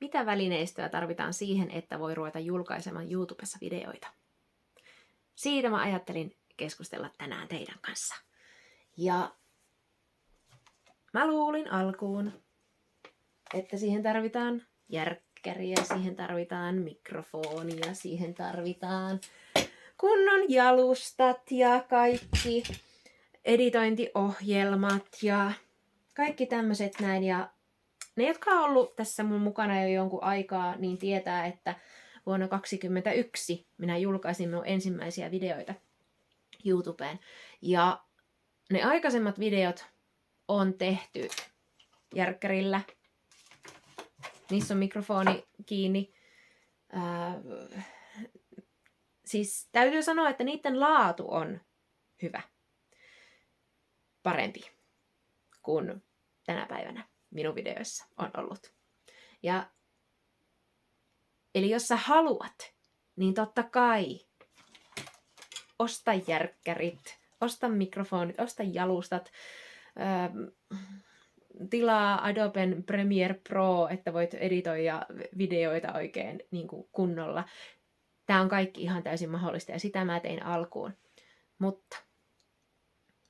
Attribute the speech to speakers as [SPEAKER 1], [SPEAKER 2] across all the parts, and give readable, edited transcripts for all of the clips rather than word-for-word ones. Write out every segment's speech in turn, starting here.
[SPEAKER 1] Mitä välineistöä tarvitaan siihen, että voi ruveta julkaisemaan YouTubessa videoita? Siitä mä ajattelin keskustella tänään teidän kanssa. Ja mä luulin alkuun, että siihen tarvitaan järkkäriä, siihen tarvitaan mikrofonia, siihen tarvitaan kunnon jalustat ja kaikki editointiohjelmat ja kaikki tämmöiset näin. Ja ne, jotka on ollut tässä mun mukana jo jonkun aikaa, niin tietää, että vuonna 2021 minä julkaisin minun ensimmäisiä videoita YouTubeen. Ja ne aikaisemmat videot on tehty järkkärillä. Niissä on mikrofoni kiinni. Siis täytyy sanoa, että niiden laatu on hyvä. Parempi kuin tänä päivänä minun videoissa on ollut. Eli jos sä haluat, niin totta kai osta järkkärit, osta mikrofonit, osta jalustat, tilaa Adoben Premiere Pro, että voit editoida videoita oikein niin kuin kunnolla. Tämä on kaikki ihan täysin mahdollista ja sitä mä tein alkuun. Mutta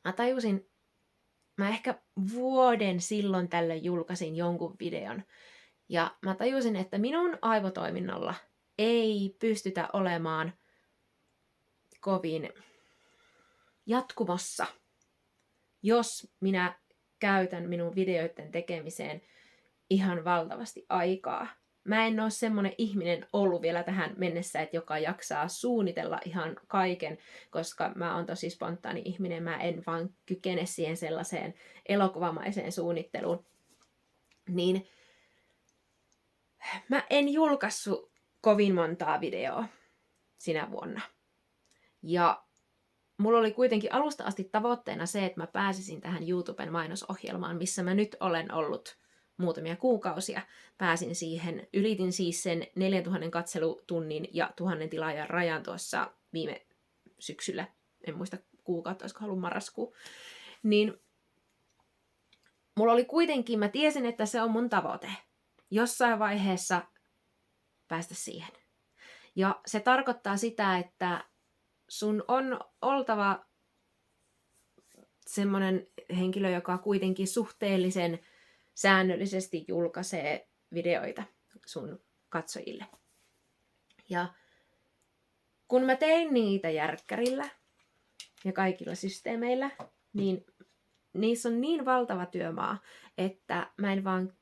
[SPEAKER 1] mä tajusin, mä ehkä vuoden silloin tällöin julkaisin jonkun videon. Ja mä tajusin, että minun aivotoiminnalla ei pystytä olemaan kovin jatkumossa, jos minä käytän minun videoiden tekemiseen ihan valtavasti aikaa. Mä en ole semmoinen ihminen ollut vielä tähän mennessä, että joka jaksaa suunnitella ihan kaiken, koska mä oon tosi spontaani ihminen. Mä en vaan kykene siihen sellaiseen elokuvamaiseen suunnitteluun. Niin mä en julkaissut kovin montaa videoa sinä vuonna. Ja mulla oli kuitenkin alusta asti tavoitteena se, että mä pääsisin tähän YouTuben mainosohjelmaan, missä mä nyt olen ollut muutamia kuukausia. Pääsin siihen, ylitin siis sen 4000 katselutunnin ja 1000 tilaajan rajan tuossa viime syksyllä. En muista kuukautta, olisiko ollut marraskuu. Niin mulla oli kuitenkin, mä tiesin, että se on mun tavoite. Jossain vaiheessa päästä siihen. Ja se tarkoittaa sitä, että sun on oltava semmoinen henkilö, joka kuitenkin suhteellisen säännöllisesti julkaisee videoita sun katsojille. Ja kun mä tein niitä järkkärillä ja kaikilla systeemeillä, niin niissä on niin valtava työmaa, että mä en vaan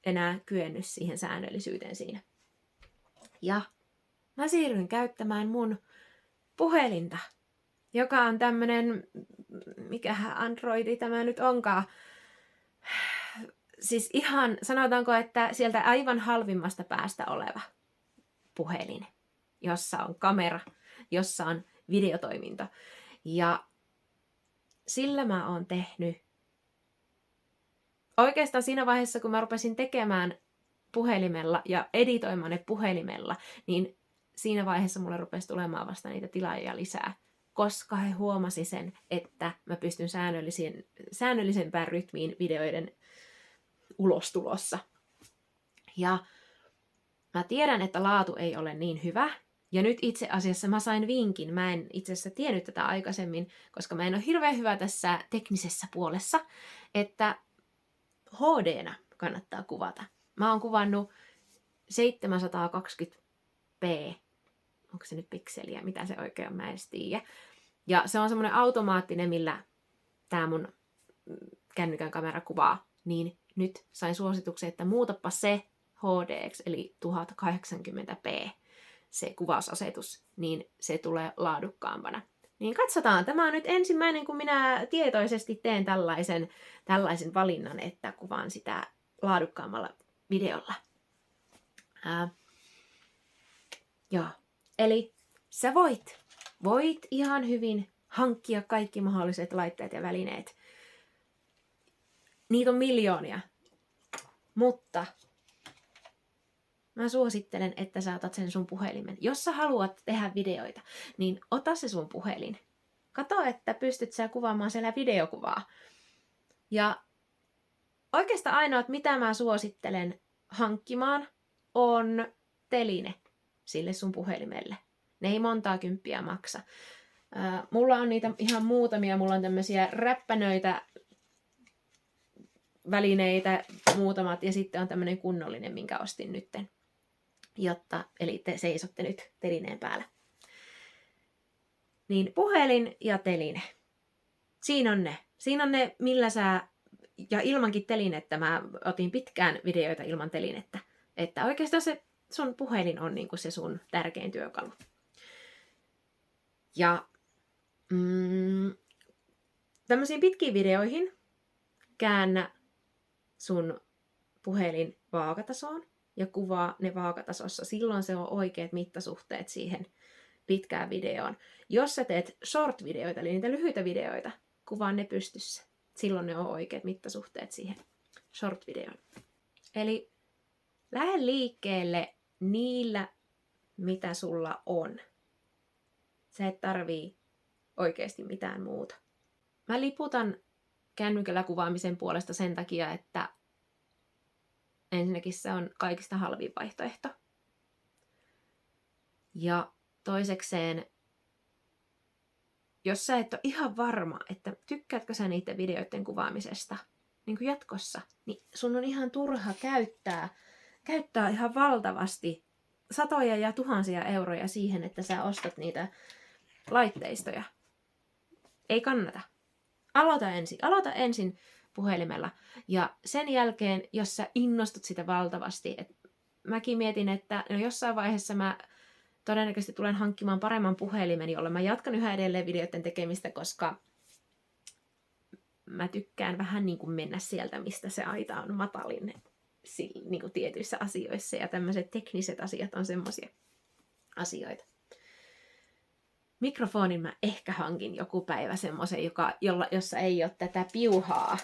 [SPEAKER 1] enää kyennyt siihen säännöllisyyteen siinä. Ja mä siirryin käyttämään mun puhelinta, joka on tämmönen, mikähän Androidi tämä nyt onkaan. Siis ihan, sanotaanko, että sieltä aivan halvimmasta päästä oleva puhelin, jossa on kamera, jossa on videotoiminto. Ja sillä mä oon tehnyt, oikeastaan siinä vaiheessa, kun mä rupesin tekemään puhelimella ja editoimaan ne puhelimella, niin siinä vaiheessa mulle rupesi tulemaan vasta niitä tilaajia lisää, koska he huomasi sen, että mä pystyn säännöllisempään rytmiin videoiden ulostulossa. Ja mä tiedän, että laatu ei ole niin hyvä. Ja nyt itse asiassa mä sain vinkin. Mä en itse asiassa tiennyt tätä aikaisemmin, koska mä en ole hirveän hyvä tässä teknisessä puolessa, että HD-nä kannattaa kuvata. Mä oon kuvannut 720p. Onko se nyt pikseliä? Mitä se oikein on? Mä en tiedä. Ja se on semmoinen automaattinen, millä tää mun kännykän kamera kuvaa. Niin nyt sain suosituksen, että muutapa se HD:ksi, eli 1080p, se kuvausasetus, niin se tulee laadukkaampana. Niin katsotaan, tämä on nyt ensimmäinen, kun minä tietoisesti teen tällaisen valinnan, että kuvaan sitä laadukkaammalla videolla. Joo, eli sä voit ihan hyvin hankkia kaikki mahdolliset laitteet ja välineet. Niitä on miljoonia, mutta mä suosittelen, että sä otat sen sun puhelimen. Jos sä haluat tehdä videoita, niin ota se sun puhelin. Kato, että pystyt sä kuvaamaan siellä videokuvaa. Ja oikeastaan ainoat, mitä mä suosittelen hankkimaan, on teline sille sun puhelimelle. Ne ei montaa kymppiä maksa. Mulla on niitä ihan muutamia. Mulla on tämmöisiä räppänöitä, välineitä muutamat ja sitten on tämmöinen kunnollinen, minkä ostin nytten. Eli te seisotte nyt telineen päällä. Niin puhelin ja teline. Siinä on ne, millä ja ilmankin telinettä, mä otin pitkään videoita ilman telinettä. Että oikeastaan se sun puhelin on niinku se sun tärkein työkalu. Ja tämmöisiin pitkiin videoihin käännä sun puhelin vaakatasoon ja kuvaa ne vaakatasossa. Silloin se on oikeat mittasuhteet siihen pitkään videoon. Jos sä teet short-videoita, eli niitä lyhyitä videoita, kuvaa ne pystyssä. Silloin ne on oikeat mittasuhteet siihen short-videoon. Eli lähde liikkeelle niillä, mitä sulla on. Sä et tarvii oikeasti mitään muuta. Mä liputan kännykällä kuvaamisen puolesta sen takia, että ensinnäkin se on kaikista halvin vaihtoehto. Ja toisekseen, jos sä et ole ihan varma, että tykkäätkö sä niiden videoiden kuvaamisesta niin kuin jatkossa, niin sun on ihan turha käyttää ihan valtavasti satoja ja tuhansia euroja siihen, että sä ostat niitä laitteistoja. Ei kannata. Aloita ensin puhelimella. Ja sen jälkeen, jos sä innostut sitä valtavasti, mäkin mietin, että jossain vaiheessa mä todennäköisesti tulen hankkimaan paremman puhelimen, jolla mä jatkan yhä edelleen videoiden tekemistä, koska mä tykkään vähän niin kuin mennä sieltä, mistä se aita on matalin niin kuin tietyissä asioissa. Ja tämmöiset tekniset asiat on semmoisia asioita. Mikrofonin mä ehkä hankin joku päivä semmoisen, jossa ei ole tätä piuhaa.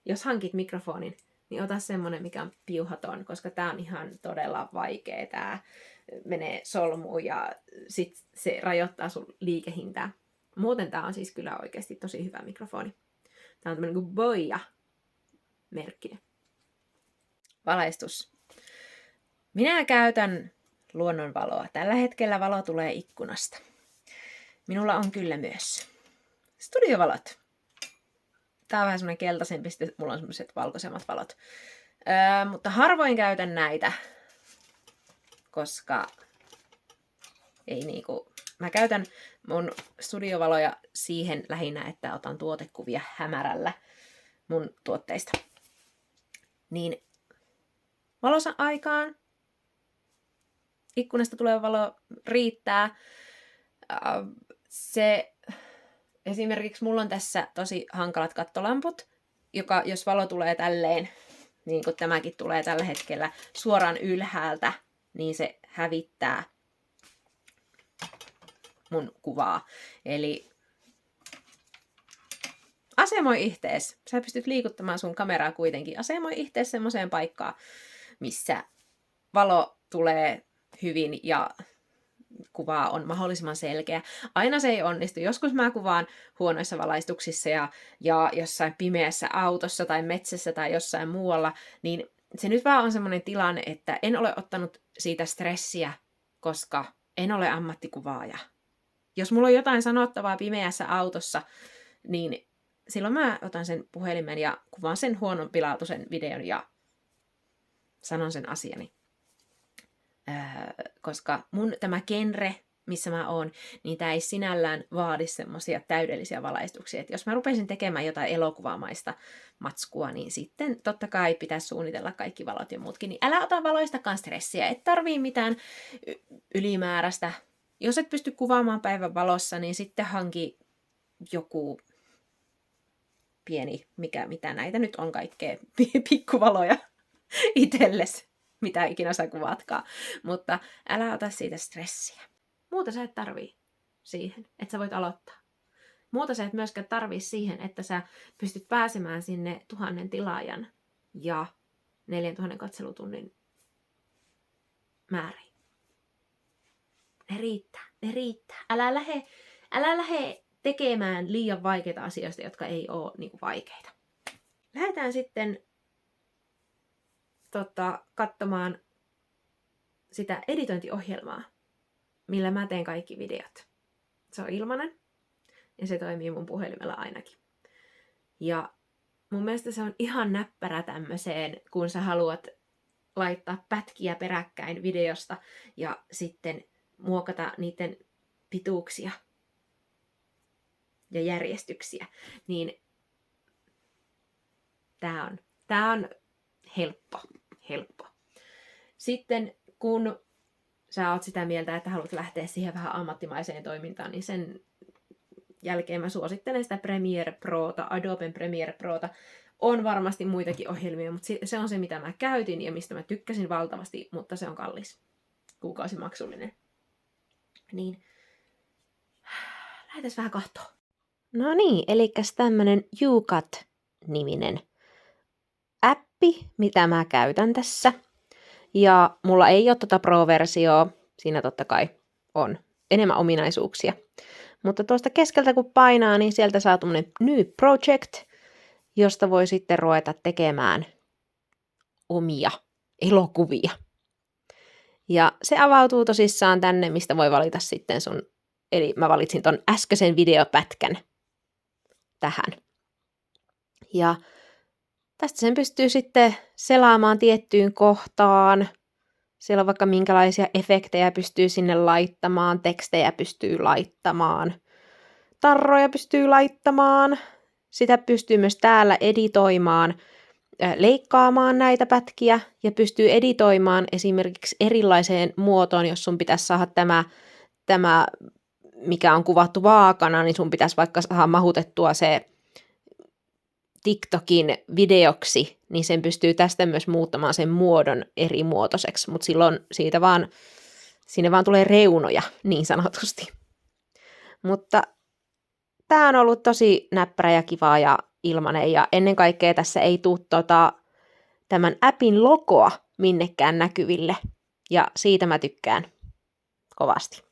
[SPEAKER 1] Jos hankit mikrofonin, niin ota semmoinen, mikä on piuhaton, koska tää on ihan todella vaikea. Tää menee solmuun ja sit se rajoittaa sun liikehintää. Muuten tää on siis kyllä oikeasti tosi hyvä mikrofoni. Tää on tämmönen kuin Boya-merkkinen. Valaistus. Minä käytän luonnonvaloa. Tällä hetkellä valo tulee ikkunasta. Minulla on kyllä myös studiovalot. Tää on vähän semmoinen keltaisempi, sitten mulla on semmoiset valkoisemmat valot. Mutta harvoin käytän näitä, koska mä käytän mun studiovaloja siihen lähinnä, että otan tuotekuvia hämärällä mun tuotteista. Niin valossa aikaan ikkunasta tuleva valo riittää. Esimerkiksi mulla on tässä tosi hankalat kattolamput, jos valo tulee tälleen, niin kuin tämäkin tulee tällä hetkellä suoraan ylhäältä, niin se hävittää mun kuvaa. Eli asemoi ihtees. Sä pystyt liikuttamaan sun kameraa kuitenkin. Asemoi ihtees semmoiseen paikkaan, missä valo tulee hyvin ja kuva on mahdollisimman selkeä. Aina se ei onnistu. Joskus mä kuvaan huonoissa valaistuksissa ja jossain pimeässä autossa tai metsässä tai jossain muualla, niin se nyt vaan on semmoinen tilanne, että en ole ottanut siitä stressiä, koska en ole ammattikuvaaja. Jos mulla on jotain sanottavaa pimeässä autossa, niin silloin mä otan sen puhelimen ja kuvaan sen huonon pilaatuisen videon ja sanon sen asiani. Koska mun tämä genre, missä mä oon, niin tää ei sinällään vaadi semmosia täydellisiä valaistuksia. Et jos mä rupeisin tekemään jotain elokuvamaista matskua, niin sitten totta kai pitäisi suunnitella kaikki valot ja muutkin. Niin älä ota valoistakaan stressiä, et tarvii mitään ylimääräistä. Jos et pysty kuvaamaan päivän valossa, niin sitten hanki joku pieni, mitä näitä nyt on kaikkea, pikkuvaloja itsellesi. Mitä ikinä sä kuvaatkaan. Mutta älä ota siitä stressiä. Muuta sä et tarvii siihen, että sä voit aloittaa. Muuta sä et myöskään tarvii siihen, että sä pystyt pääsemään sinne 1000 tilaajan ja 4000 katselutunnin määriin. Ne riittää. Älä lähde tekemään liian vaikeita asioista, jotka ei ole niinku vaikeita. Lähdetään sitten katsomaan sitä editointiohjelmaa, millä mä teen kaikki videot. Se on ilmainen ja se toimii mun puhelimella ainakin. Ja mun mielestä se on ihan näppärä tämmöiseen, kun sä haluat laittaa pätkiä peräkkäin videosta ja sitten muokata niiden pituuksia ja järjestyksiä. Niin tää on helppo. Sitten kun sä oot sitä mieltä, että haluat lähteä siihen vähän ammattimaiseen toimintaan, niin sen jälkeen mä suosittelen sitä Premiere Prota, Adobe Premiere Prota. On varmasti muitakin ohjelmia, mutta se on se, mitä mä käytin ja mistä mä tykkäsin valtavasti, mutta se on kallis. Kuukausimaksullinen. Niin, lähdetään vähän katsoa. No niin, eli tämmönen YouCut-niminen appi, mitä mä käytän tässä. Ja mulla ei ole tota Pro-versioa, siinä totta kai on enemmän ominaisuuksia. Mutta tuosta keskeltä kun painaa, niin sieltä saa tämmönen New Project, josta voi sitten ruveta tekemään omia elokuvia. Ja se avautuu tosissaan tänne, mistä voi valita sitten eli mä valitsin ton äskeisen videopätkän tähän. Ja tästä sen pystyy sitten selaamaan tiettyyn kohtaan. Siellä on vaikka minkälaisia efektejä pystyy sinne laittamaan, tekstejä pystyy laittamaan, tarroja pystyy laittamaan. Sitä pystyy myös täällä editoimaan, leikkaamaan näitä pätkiä ja pystyy editoimaan esimerkiksi erilaiseen muotoon, jos sun pitäisi saada tämä mikä on kuvattu vaakana, niin sun pitäisi vaikka saada mahutettua se TikTokin videoksi, niin sen pystyy tästä myös muuttamaan sen muodon eri muotoiseksi, mutta silloin sinne vaan tulee reunoja niin sanotusti. Mutta tämä on ollut tosi näppärä ja kiva ja ilmanen, ja ennen kaikkea tässä ei tule tämän appin logoa minnekään näkyville, ja siitä mä tykkään kovasti.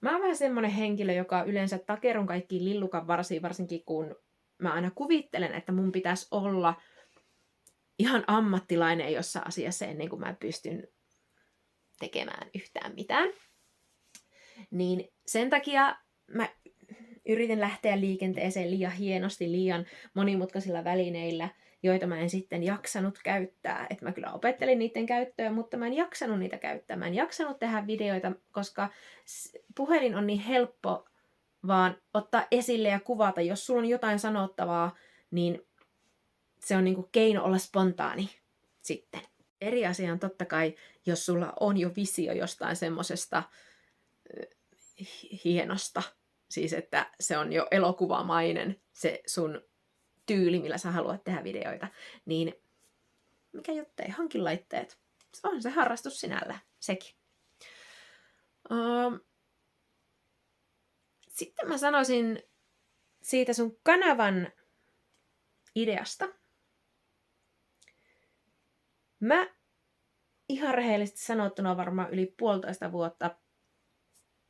[SPEAKER 1] Mä oon vähän semmonen henkilö, joka yleensä takerun kaikkiin lillukan varsiin, varsinkin kun mä aina kuvittelen, että mun pitäisi olla ihan ammattilainen jossain asiassa ennen kuin mä pystyn tekemään yhtään mitään. Niin sen takia mä yritin lähteä liikenteeseen liian hienosti, liian monimutkaisilla välineillä, joita mä en sitten jaksanut käyttää. Että mä kyllä opettelin niiden käyttöä, mutta mä en jaksanut niitä käyttää. Mä en jaksanut tehdä videoita, koska puhelin on niin helppo vaan ottaa esille ja kuvata. Jos sulla on jotain sanottavaa, niin se on niinku keino olla spontaani sitten. Eri asia on totta kai, jos sulla on jo visio jostain semmosesta hienosta. Siis että se on jo elokuvamainen se sun tyyli, millä sä haluat tehdä videoita. Niin mikä juttei, hankin laitteet. On se harrastus sinällä, sekin. Sitten mä sanoisin siitä sun kanavan ideasta. Mä ihan rehellisesti sanottuna varmaan yli 1,5 vuotta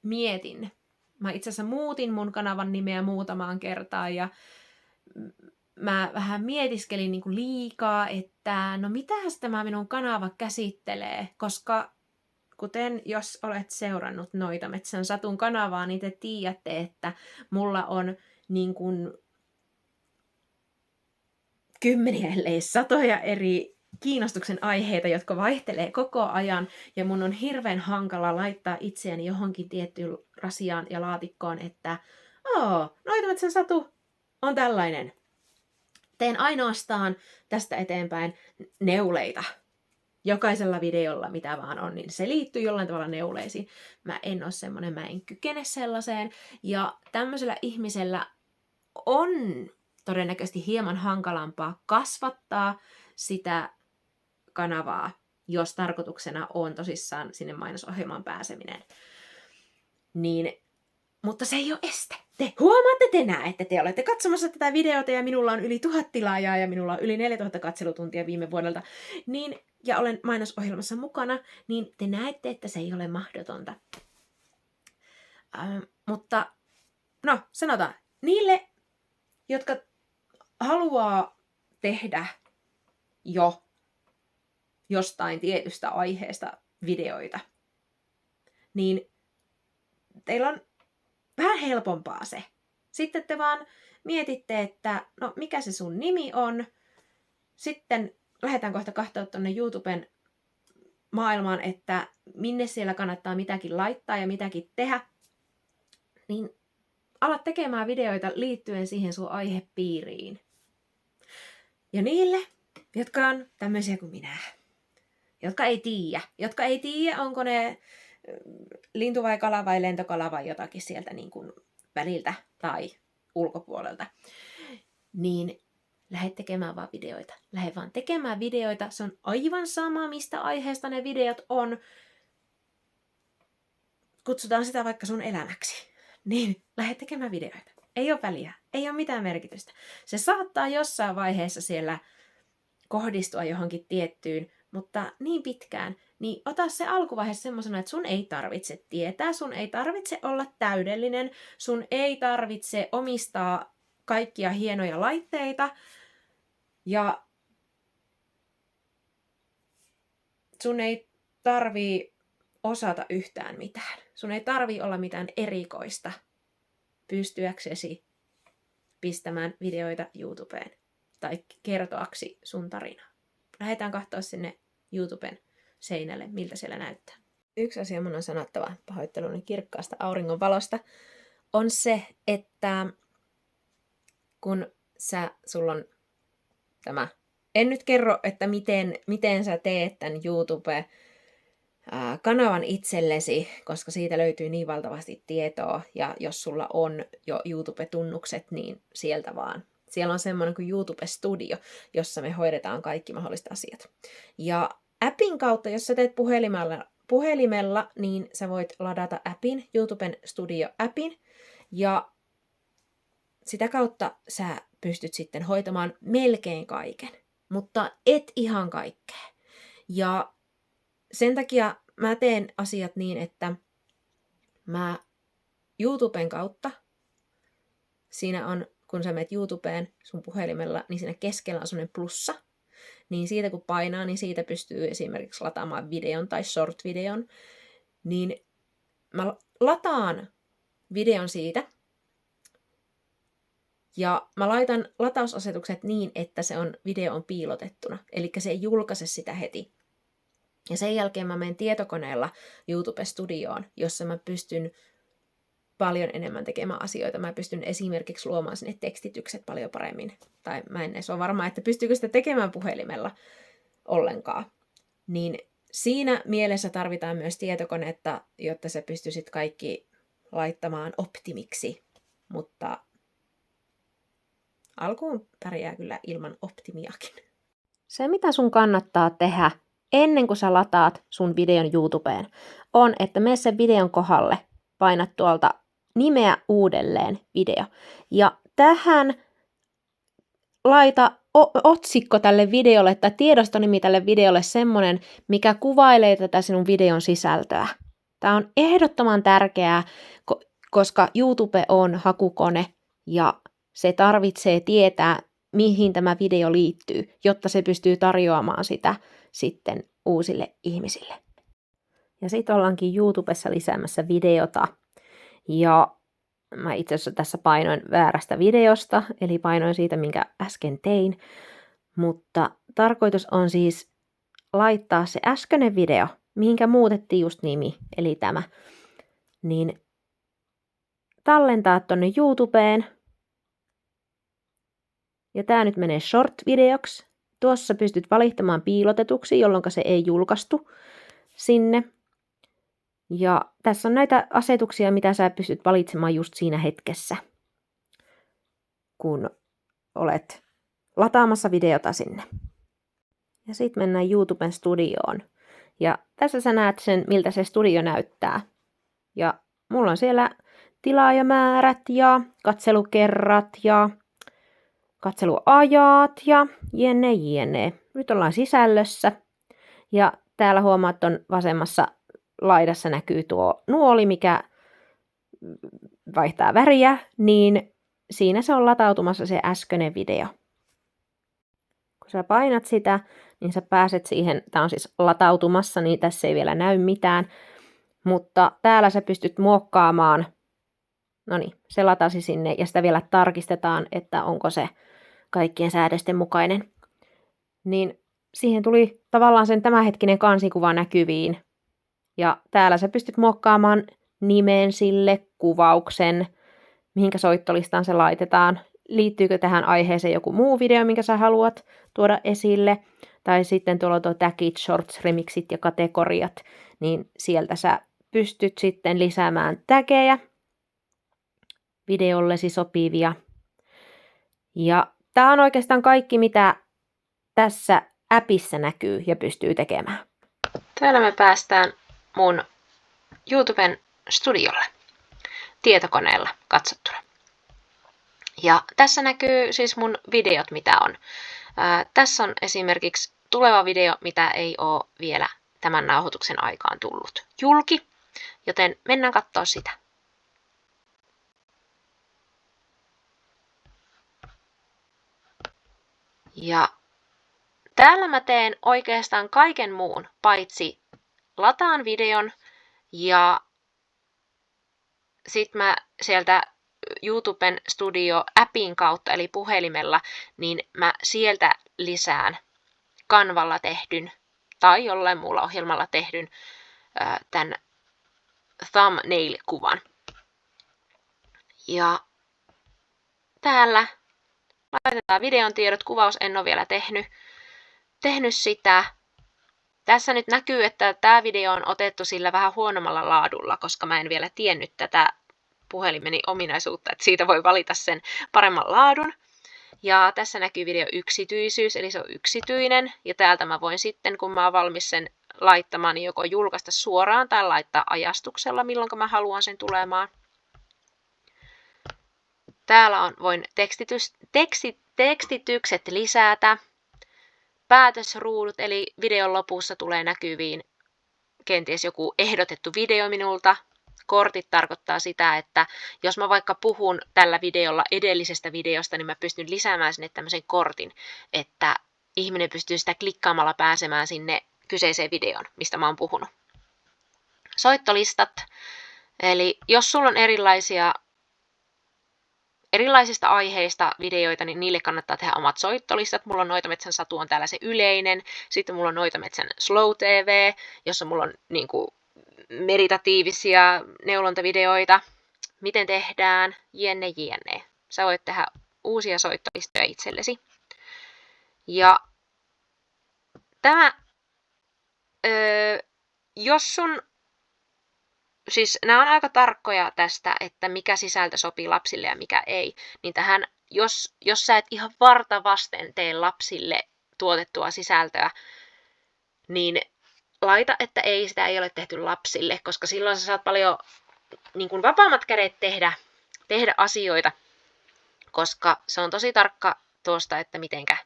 [SPEAKER 1] mietin. Mä itse asiassa muutin mun kanavan nimeä muutamaan kertaan ja mä vähän mietiskelin niin kuin liikaa, että no mitähän tämä minun kanava käsittelee, koska kuten jos olet seurannut Noita Metsän Satun kanavaa, niin te tiedätte, että mulla on niin kuin kymmeniä, ellei satoja eri kiinnostuksen aiheita, jotka vaihtelee koko ajan, ja mun on hirveän hankala laittaa itseäni johonkin tiettyyn rasiaan ja laatikkoon, että Noita Metsän Satu on tällainen. Teen ainoastaan tästä eteenpäin neuleita. Jokaisella videolla, mitä vaan on, niin se liittyy jollain tavalla neuleisiin. Mä en ole semmoinen, mä en kykene sellaiseen. Ja tämmöisellä ihmisellä on todennäköisesti hieman hankalampaa kasvattaa sitä kanavaa, jos tarkoituksena on tosissaan sinne mainosohjelmaan pääseminen. Mutta se ei ole este. Te huomaatte tänään, että te olette katsomassa tätä videota ja minulla on yli 1000 tilaajaa ja minulla on yli 4000 katselutuntia viime vuodelta. Ja olen mainosohjelmassa mukana, niin te näette, että se ei ole mahdotonta. Mutta no, sanotaan, niille, jotka haluaa tehdä jo jostain tietystä aiheesta videoita, niin teillä on vähän helpompaa se. Sitten te vaan mietitte, että no mikä se sun nimi on. Sitten lähdetään kohta katsoa tuonne YouTuben maailmaan, että minne siellä kannattaa mitäkin laittaa ja mitäkin tehdä. Niin alat tekemään videoita liittyen siihen sun aihepiiriin. Ja niille, jotka on tämmöisiä kuin minä, jotka ei tiedä, onko ne lintu vai kala vai lentokala vai jotakin sieltä niin kuin väliltä tai ulkopuolelta, niin lähde tekemään vaan videoita. Lähde vaan tekemään videoita. Se on aivan sama, mistä aiheesta ne videot on. Kutsutaan sitä vaikka sun elämäksi. Niin lähde tekemään videoita. Ei ole väliä. Ei ole mitään merkitystä. Se saattaa jossain vaiheessa siellä kohdistua johonkin tiettyyn, mutta niin pitkään, niin ota se alkuvaihe semmoisena, että sun ei tarvitse tietää, sun ei tarvitse olla täydellinen, sun ei tarvitse omistaa kaikkia hienoja laitteita ja sun ei tarvii osata yhtään mitään. Sun ei tarvii olla mitään erikoista pystyäksesi pistämään videoita YouTubeen tai kertoaksi sun tarinaa. Lähdetään katsoa sinne YouTuben seinälle, miltä siellä näyttää. Yksi asia mun on sanottava pahoitteluni kirkkaasta auringonvalosta on se, että kun sulla on tämä, en nyt kerro, että miten sä teet tämän YouTube-kanavan itsellesi, koska siitä löytyy niin valtavasti tietoa, ja jos sulla on jo YouTube-tunnukset, niin sieltä vaan. Siellä on semmoinen kuin YouTube Studio, jossa me hoidetaan kaikki mahdolliset asiat. Ja appin kautta, jos sä teet puhelimella, niin sä voit ladata appin, YouTuben Studio-appin, ja sitä kautta sä pystyt sitten hoitamaan melkein kaiken, mutta et ihan kaikkea. Ja sen takia mä teen asiat niin, että mä YouTuben kautta, siinä on, kun sä menet YouTubeen sun puhelimella, niin siinä keskellä on semmoinen plussa, niin siitä kun painaa, niin siitä pystyy esimerkiksi lataamaan videon tai short-videon, niin mä lataan videon siitä, ja mä laitan latausasetukset niin, että video on piilotettuna, eli se ei julkaise sitä heti. Ja sen jälkeen mä menen tietokoneella YouTube-studioon, jossa mä pystyn paljon enemmän tekemään asioita. Mä pystyn esimerkiksi luomaan sinne tekstitykset paljon paremmin. Tai mä en edes ole varma, että pystyykö sitä tekemään puhelimella ollenkaan. Niin siinä mielessä tarvitaan myös tietokonetta, jotta sä pystyisit kaikki laittamaan optimiksi. Mutta alkuun pärjää kyllä ilman optimiakin. Se, mitä sun kannattaa tehdä ennen kuin sä lataat sun videon YouTubeen, on, että mene sen videon kohdalle, painat tuolta nimeä uudelleen video. Ja tähän laita otsikko tälle videolle tai tiedostonimi tälle videolle semmoinen, mikä kuvailee tätä sinun videon sisältöä. Tämä on ehdottoman tärkeää, koska YouTube on hakukone ja se tarvitsee tietää, mihin tämä video liittyy, jotta se pystyy tarjoamaan sitä sitten uusille ihmisille. Ja sitten ollaankin YouTubessa lisäämässä videota. Ja mä itse asiassa tässä painoin väärästä videosta, eli painoin siitä, minkä äsken tein. Mutta tarkoitus on siis laittaa se äskeinen video, mihinkä muutettiin just nimi, eli tämä, niin tallentaa tonne YouTubeen. Ja tää nyt menee short-videoksi. Tuossa pystyt valittamaan piilotetuksi, jolloin se ei julkaistu sinne. Ja tässä on näitä asetuksia, mitä sä pystyt valitsemaan just siinä hetkessä, kun olet lataamassa videota sinne. Ja sitten mennään YouTuben studioon. Ja tässä sä näet sen, miltä se studio näyttää. Ja mulla on siellä tilaajamäärät ja katselukerrat ja katseluajat ja jne. Nyt ollaan sisällössä. Ja täällä huomaat, että on vasemmassa laidassa näkyy tuo nuoli, mikä vaihtaa väriä, niin siinä se on latautumassa se äskeinen video. Kun sä painat sitä, niin sä pääset siihen, tää on siis latautumassa, niin tässä ei vielä näy mitään, mutta täällä sä pystyt muokkaamaan, no niin, se latasi sinne ja sitä vielä tarkistetaan, että onko se kaikkien säädösten mukainen. Niin siihen tuli tavallaan sen tämänhetkinen kansikuva näkyviin. Ja täällä sä pystyt muokkaamaan nimen sille, kuvauksen, mihinkä soittolistaan se laitetaan. Liittyykö tähän aiheeseen joku muu video, minkä sä haluat tuoda esille. Tai sitten tuolla tuo tagit, shorts, remixit ja kategoriat, niin sieltä sä pystyt sitten lisäämään tägejä videollesi sopivia. Ja tää on oikeastaan kaikki, mitä tässä appissa näkyy ja pystyy tekemään. Täällä me päästään mun YouTuben studiolle tietokoneella katsottuna. Ja tässä näkyy siis mun videot, mitä on. Tässä on esimerkiksi tuleva video, mitä ei ole vielä tämän nauhoituksen aikaan tullut julki, joten mennään katsoa sitä. Ja täällä mä teen oikeastaan kaiken muun, paitsi lataan videon ja sit mä sieltä YouTuben Studio-appin kautta, eli puhelimella, niin mä sieltä lisään Canvalla tehdyn tai jollain muulla ohjelmalla tehdyn tämän thumbnail-kuvan. Ja täällä laitetaan videon tiedot, kuvaus en ole vielä tehnyt sitä. Tässä nyt näkyy, että tämä video on otettu sillä vähän huonommalla laadulla, koska mä en vielä tiennyt tätä puhelimeni ominaisuutta, että siitä voi valita sen paremman laadun. Ja tässä näkyy video yksityisyys, eli se on yksityinen. Ja täältä mä voin sitten, kun mä oon valmis sen laittamaan, niin joko julkaista suoraan tai laittaa ajastuksella, milloin mä haluan sen tulemaan. Täällä voin tekstitykset lisätä. Päätösruudut, eli videon lopussa tulee näkyviin kenties joku ehdotettu video minulta. Kortit tarkoittaa sitä, että jos mä vaikka puhun tällä videolla edellisestä videosta, niin mä pystyn lisäämään sinne tämmöisen kortin, että ihminen pystyy sitä klikkaamalla pääsemään sinne kyseiseen videoon, mistä mä oon puhunut. Soittolistat, eli jos sulla on erilaisista aiheista videoita, niin niille kannattaa tehdä omat soittolistat. Mulla on Noitametsän Satu on täällä se yleinen. Sitten mulla on Noitametsän Slow TV, jossa mulla on niinku meditatiivisia neulontavideoita. Miten tehdään, jenne. Sä voit tehdä uusia soittolistoja itsellesi. Ja tämä, jos sun siis nämä on aika tarkkoja tästä, että mikä sisältö sopii lapsille ja mikä ei. Niin tähän, jos sä et ihan varta vasten tee lapsille tuotettua sisältöä, niin laita, että sitä ei ole tehty lapsille, koska silloin sä saat paljon niin kuin vapaammat kädet tehdä asioita, koska se on tosi tarkka tuosta, että mitenkä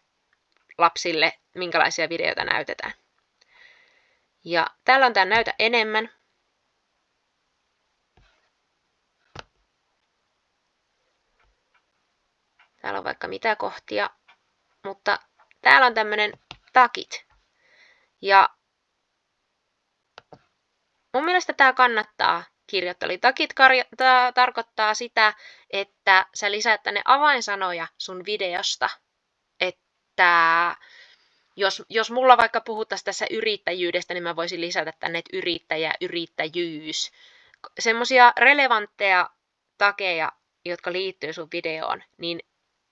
[SPEAKER 1] lapsille, minkälaisia videoita näytetään. Ja täällä on tämä näytä enemmän. Täällä on vaikka mitä kohtia, mutta täällä on tämmönen tagit. Ja mun mielestä tää kannattaa kirjoittaa. Eli tagit tarkoittaa sitä, että sä lisäät tänne avainsanoja sun videosta. Että jos mulla vaikka puhuttaisiin tässä yrittäjyydestä, niin mä voisin lisätä tänne, että yrittäjä, yrittäjyys. Semmoisia relevantteja tageja, jotka liittyy sun videoon, niin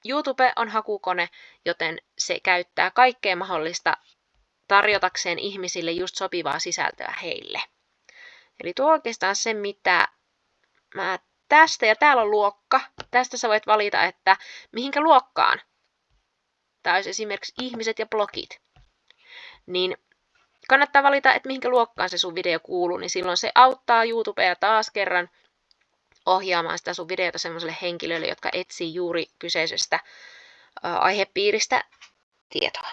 [SPEAKER 1] YouTube on hakukone, joten se käyttää kaikkea mahdollista tarjotakseen ihmisille just sopivaa sisältöä heille. Eli tuo oikeastaan se, mitä mä tästä, ja täällä on luokka. Tästä sä voit valita, että mihinkä luokkaan. Tai olisi esimerkiksi ihmiset ja blogit. Niin kannattaa valita, että mihinkä luokkaan se sun video kuuluu, niin silloin se auttaa YouTubea taas kerran ohjaamaan sitä sun videota sellaiselle henkilölle, jotka etsii juuri kyseisestä aihepiiristä tietoa.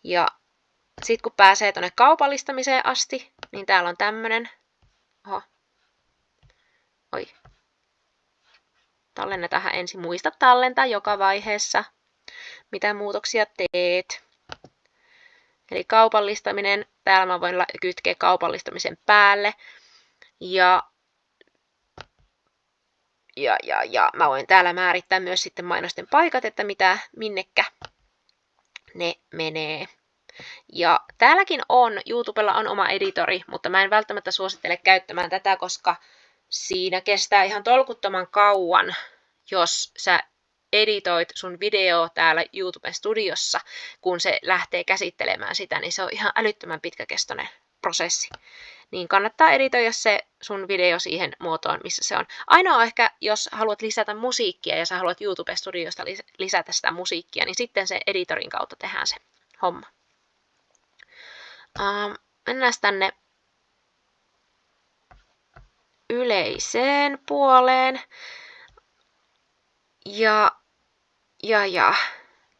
[SPEAKER 1] Ja sitten kun pääsee tuonne kaupallistamiseen asti, niin täällä on tämmönen. Tallennetaan ensin. Muista tallentaa joka vaiheessa. mitä muutoksia teet. Eli kaupallistaminen, täällä mä voin kytkeä kaupallistamisen päälle. Ja mä voin täällä määrittää myös sitten mainosten paikat, että minnekä ne menee. Ja täälläkin YouTubella on oma editori, mutta mä en välttämättä suosittele käyttämään tätä, koska siinä kestää ihan tolkuttoman kauan, jos sä editoit sun video täällä YouTuben studiossa, kun se lähtee käsittelemään sitä, niin se on ihan älyttömän pitkäkestoinen prosessi. Niin kannattaa editoida se sun video siihen muotoon, missä se on. Ainoa ehkä, jos haluat lisätä musiikkia ja sä haluat YouTube-studiosta lisätä sitä musiikkia, niin sitten se editorin kautta tehdään se homma. Mennään tänne yleiseen puoleen. Ja.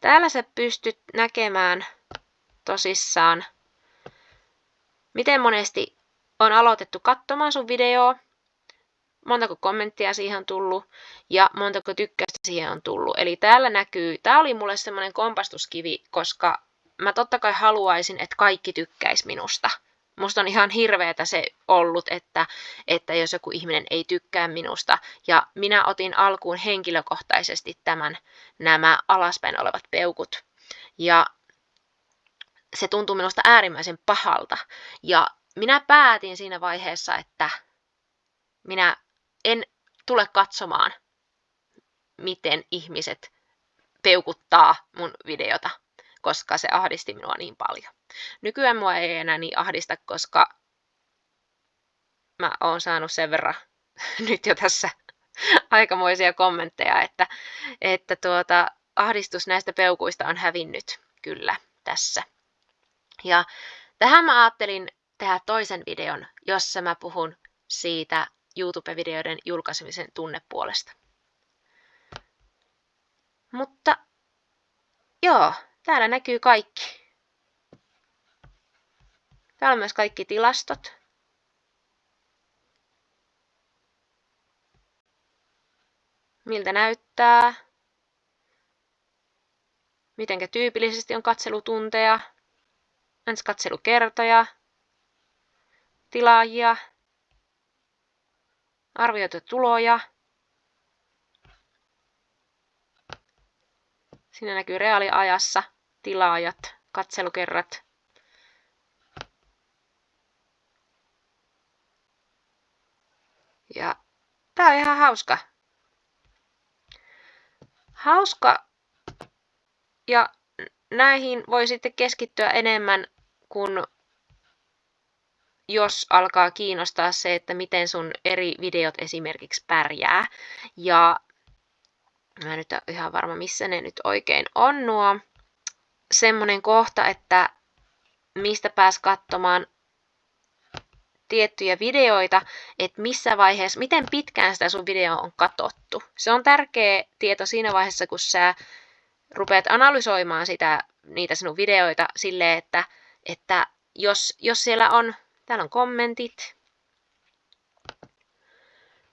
[SPEAKER 1] Täällä sä pystyt näkemään tosissaan, miten monesti on aloitettu katsomaan sun videoa, montako kommenttia siihen on tullut ja montako tykkäystä siihen on tullut. Eli täällä näkyy, tää oli mulle semmoinen kompastuskivi, koska mä totta kai haluaisin, että kaikki tykkäis minusta. Musta on ihan hirveetä se ollut, että jos joku ihminen ei tykkää minusta. Ja minä otin alkuun henkilökohtaisesti nämä alaspäin olevat peukut. Ja se tuntui minusta äärimmäisen pahalta. Ja minä päätin siinä vaiheessa, että minä en tule katsomaan, miten ihmiset peukuttaa mun videota, koska se ahdisti minua niin paljon. Nykyään mua ei enää niin ahdista, koska mä oon saanut sen verran nyt jo tässä aikamoisia kommentteja, että ahdistus näistä peukuista on hävinnyt kyllä tässä. Ja tähän mä ajattelin tehdä toisen videon, jossa mä puhun siitä YouTube-videoiden julkaisemisen tunnepuolesta. Mutta joo, täällä näkyy kaikki. Täällä on myös kaikki tilastot. Miltä näyttää. Mitenkä tyypillisesti on katselutunteja. Ensi katselukertoja. Tilaajia. Arvioituja tuloja. Siinä näkyy reaaliajassa tilaajat, katselukerrat. Ja tää on ihan hauska. Ja näihin voi sitten keskittyä enemmän, kun jos alkaa kiinnostaa se, että miten sun eri videot esimerkiksi pärjää. Ja mä nyt en ihan varma, missä ne nyt oikein on nuo. Semmonen kohta, että mistä pääs katsomaan tiettyjä videoita, että missä vaiheessa, miten pitkään sitä sun video on katsottu. Se on tärkeä tieto siinä vaiheessa, kun sä rupeat analysoimaan niitä sinun videoita silleen, että jos siellä on, täällä on kommentit,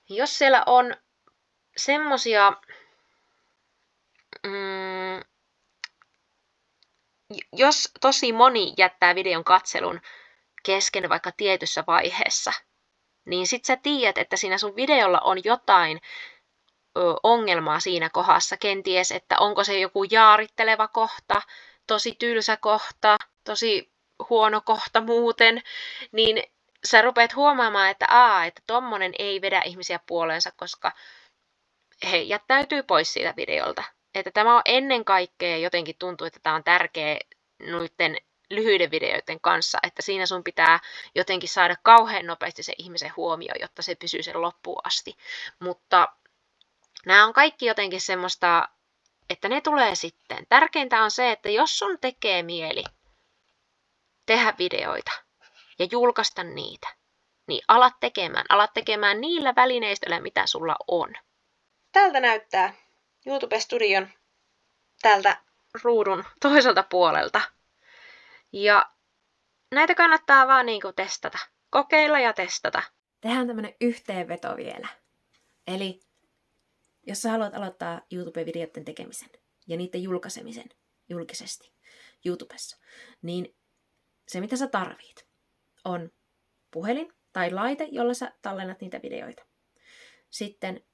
[SPEAKER 1] jos siellä on semmosia, jos tosi moni jättää videon katselun kesken vaikka tietyssä vaiheessa, niin sit sä tiedät, että siinä sun videolla on jotain ongelmaa siinä kohdassa. Kenties, että onko se joku jaaritteleva kohta, tosi tylsä kohta, tosi huono kohta muuten, niin sä rupeat huomaamaan, että tommonen ei vedä ihmisiä puoleensa, koska he jättäytyy pois siitä videolta. Että tämä on ennen kaikkea, jotenkin tuntuu, että tämä on tärkeä noiden lyhyiden videoiden kanssa, että siinä sun pitää jotenkin saada kauhean nopeasti se ihmisen huomio, jotta se pysyy sen loppuun asti. Mutta nämä on kaikki jotenkin semmoista, että ne tulee sitten. Tärkeintä on se, että jos sun tekee mieli tehdä videoita ja julkaista niitä, niin alat tekemään niillä välineistöillä, mitä sulla on. Tältä näyttää YouTube-studion tältä ruudun toiselta puolelta. Ja näitä kannattaa vaan testata. Kokeilla ja testata. Tehdään tämmönen yhteenveto vielä. Eli jos sä haluat aloittaa YouTube-videoiden tekemisen, ja niiden julkaisemisen julkisesti YouTubessa, niin se mitä sä tarvit on puhelin tai laite, jolla sä tallennat niitä videoita. Sitten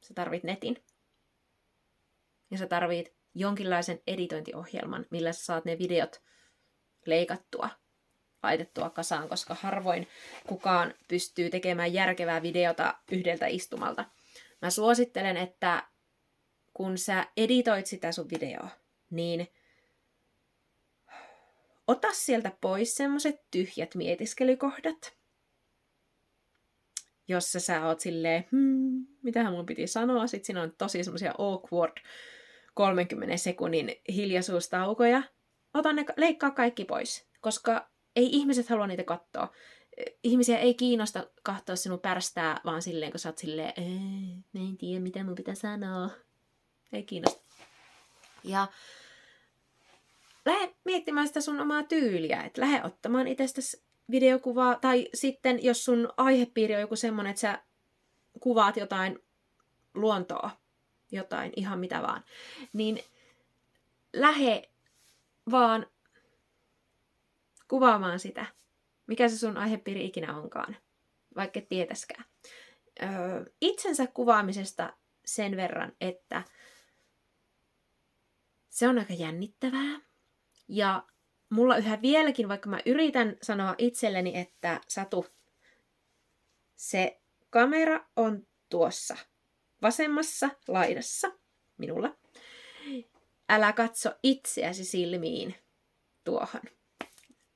[SPEAKER 1] sä tarvit netin ja sä tarvit jonkinlaisen editointiohjelman, millä sä saat ne videot leikattua, laitettua kasaan, koska harvoin kukaan pystyy tekemään järkevää videota yhdeltä istumalta. Mä suosittelen, että kun sä editoit sitä sun videoa, niin ota sieltä pois semmoset tyhjät mietiskelykohdat, jossa sä oot silleen, mitähän mun piti sanoa, sit siinä on tosi semmosia awkward 30 sekunnin hiljaisuustaukoja. Ota ne, leikkaa kaikki pois, koska ei ihmiset halua niitä katsoa. Ihmisiä ei kiinnosta katsoa sinun pärstää, vaan silleen, kun sä oot silleen, mä en tiedä, mitä mun pitää sanoa. Ei kiinnosta. Ja lähde miettimään sitä sun omaa tyyliä, että lähde ottamaan itsestäsi videokuvaa, tai sitten jos sun aihepiiri on joku semmoinen, että sä kuvaat jotain luontoa, jotain ihan mitä vaan, niin lähde vaan kuvaamaan sitä, mikä se sun aihepiiri ikinä onkaan, vaikka et tietäskään. Itsensä kuvaamisesta sen verran, että se on aika jännittävää. Ja mulla yhä vieläkin, vaikka mä yritän sanoa itselleni, että Satu, se kamera on tuossa vasemmassa laidassa minulla. Älä katso itseäsi silmiin tuohon,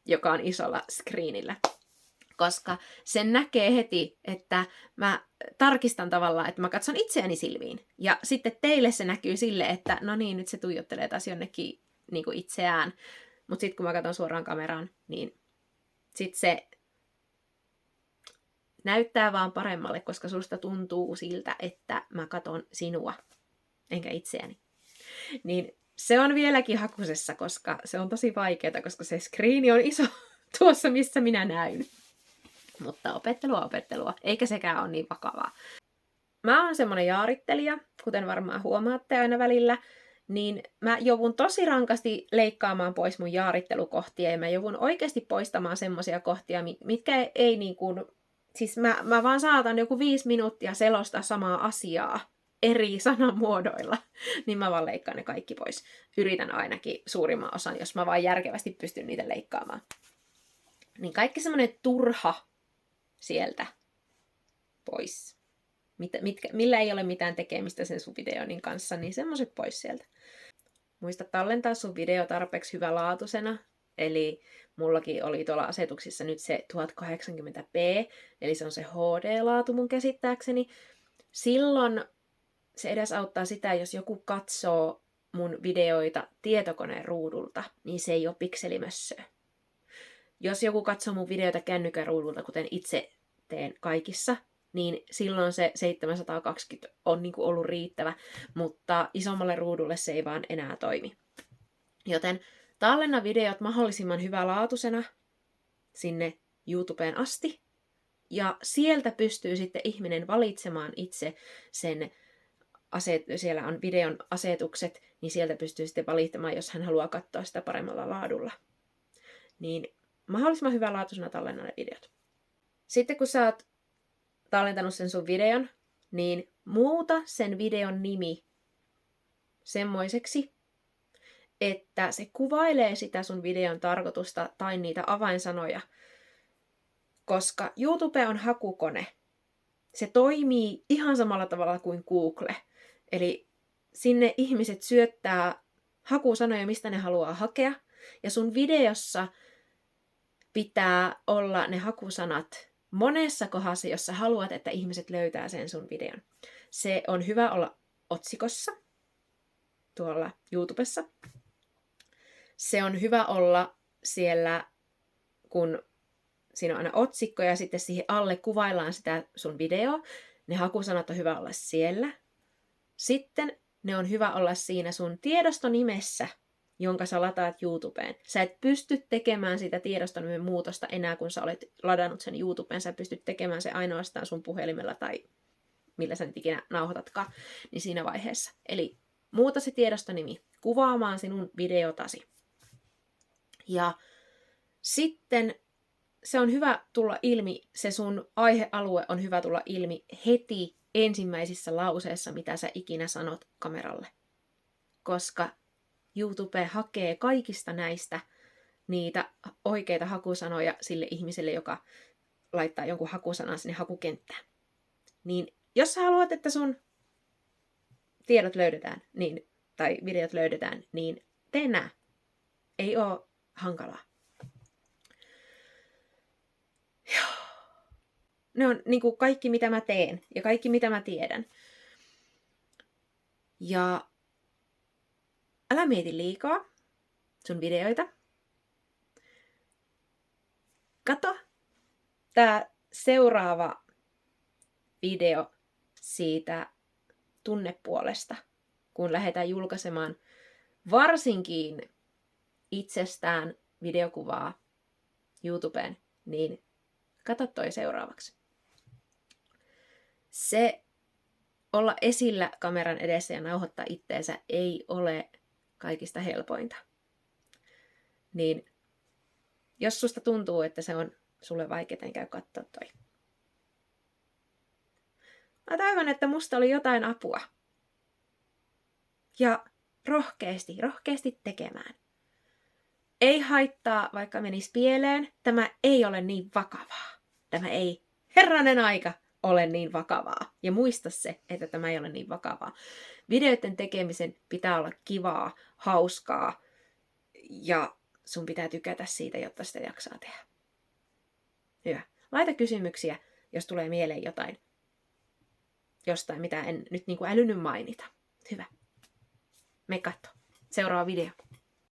[SPEAKER 1] joka on isolla screenillä. Koska sen näkee heti, että mä tarkistan tavallaan, että mä katson itseäni silmiin. Ja sitten teille se näkyy sille, että no niin, nyt se tuijottelee taas jonnekin niin kuin itseään. Mutta sitten kun mä katson suoraan kameraan, niin sitten se näyttää vaan paremmalle, koska susta tuntuu siltä, että mä katon sinua, enkä itseäni. Niin se on vieläkin hakusessa, koska se on tosi vaikeaa, koska se screeni on iso tuossa, missä minä näyn. Mutta opettelua, eikä sekään ole niin vakavaa. Mä oon semmonen jaarittelija, kuten varmaan huomaatte aina välillä, niin mä joudun tosi rankasti leikkaamaan pois mun jaarittelukohtia, ja mä joudun oikeasti poistamaan semmosia kohtia, mitkä ei niin kuin, siis mä vaan saatan joku 5 minuuttia selostaa samaa asiaa eri sanamuodoilla, niin mä vaan leikkaan ne kaikki pois. Yritän ainakin suurimman osan, jos mä vaan järkevästi pystyn niitä leikkaamaan. Niin kaikki semmonen turha sieltä pois. Millä ei ole mitään tekemistä sen sun videonin kanssa, niin semmoiset pois sieltä. Muista tallentaa sun video tarpeeksi hyvälaatuisena. Eli mullakin oli tuolla asetuksissa nyt se 1080p, eli se on se HD-laatu mun käsittääkseni. Silloin se edes auttaa sitä, jos joku katsoo mun videoita tietokoneen ruudulta, niin se ei ole pikselimössöä. Jos joku katsoo mun videoita kännykän ruudulta, kuten itse teen kaikissa, niin silloin se 720 on niin kuin ollut riittävä, mutta isommalle ruudulle se ei vaan enää toimi. Joten tallenna videot mahdollisimman hyvälaatuisena sinne YouTubeen asti, ja sieltä pystyy sitten ihminen valitsemaan itse sen siellä on videon asetukset, niin sieltä pystyy sitten valitsemaan, jos hän haluaa katsoa sitä paremmalla laadulla. Niin mahdollisimman hyvälaatuisena tallenna ne videot. Sitten kun sä oot tallentanut sen sun videon, niin muuta sen videon nimi semmoiseksi, että se kuvailee sitä sun videon tarkoitusta tai niitä avainsanoja. Koska YouTube on hakukone. Se toimii ihan samalla tavalla kuin Google. Eli sinne ihmiset syöttää hakusanoja, mistä ne haluaa hakea. Ja sun videossa pitää olla ne hakusanat monessa kohdassa, jossa haluat, että ihmiset löytää sen sun videon. Se on hyvä olla otsikossa tuolla YouTubessa. Se on hyvä olla siellä, kun siinä on aina otsikko ja sitten siihen alle kuvaillaan sitä sun videoa. Ne hakusanat on hyvä olla siellä. Sitten ne on hyvä olla siinä sun tiedostonimessä, jonka sä lataat YouTubeen. Sä et pysty tekemään sitä tiedostonimen muutosta enää, kun sä olet ladannut sen YouTubeen. Sä pystyt tekemään se ainoastaan sun puhelimella tai millä sä nyt ikinä nauhoitatkaan, niin siinä vaiheessa. Eli muuta se tiedostonimi kuvaamaan sinun videotasi. Ja sitten se on hyvä tulla ilmi, se sun aihealue on hyvä tulla ilmi heti ensimmäisissä lauseissa, mitä sä ikinä sanot kameralle. Koska YouTube hakee kaikista näistä niitä oikeita hakusanoja sille ihmiselle, joka laittaa jonkun hakusanan sinne hakukenttään. Niin jos sä haluat, että sun tiedot löydetään, tai videot löydetään, niin tee nää. Ei oo hankalaa. Ne on niin kuin kaikki, mitä mä teen ja kaikki, mitä mä tiedän. Ja älä mieti liikaa sun videoita. Kato tää seuraava video siitä tunnepuolesta, kun lähdetään julkaisemaan varsinkin itsestään videokuvaa YouTubeen, niin kato toi seuraavaksi. Se olla esillä kameran edessä ja nauhoittaa itteensä ei ole kaikista helpointa. Niin jos susta tuntuu, että se on sulle vaikeaa, niin käy katsoa toi. Mä toivon, että musta oli jotain apua. Ja rohkeasti tekemään. Ei haittaa, vaikka menisi pieleen. Tämä ei ole niin vakavaa. Tämä ei, herranen aika, ole niin vakavaa. Ja muista se, että tämä ei ole niin vakavaa. Videoiden tekemisen pitää olla kivaa, hauskaa ja sun pitää tykätä siitä, jotta sitä jaksaa tehdä. Hyvä. Laita kysymyksiä, jos tulee mieleen jotain jostain, mitä en nyt älynyt mainita. Hyvä. Me katso. Seuraava video.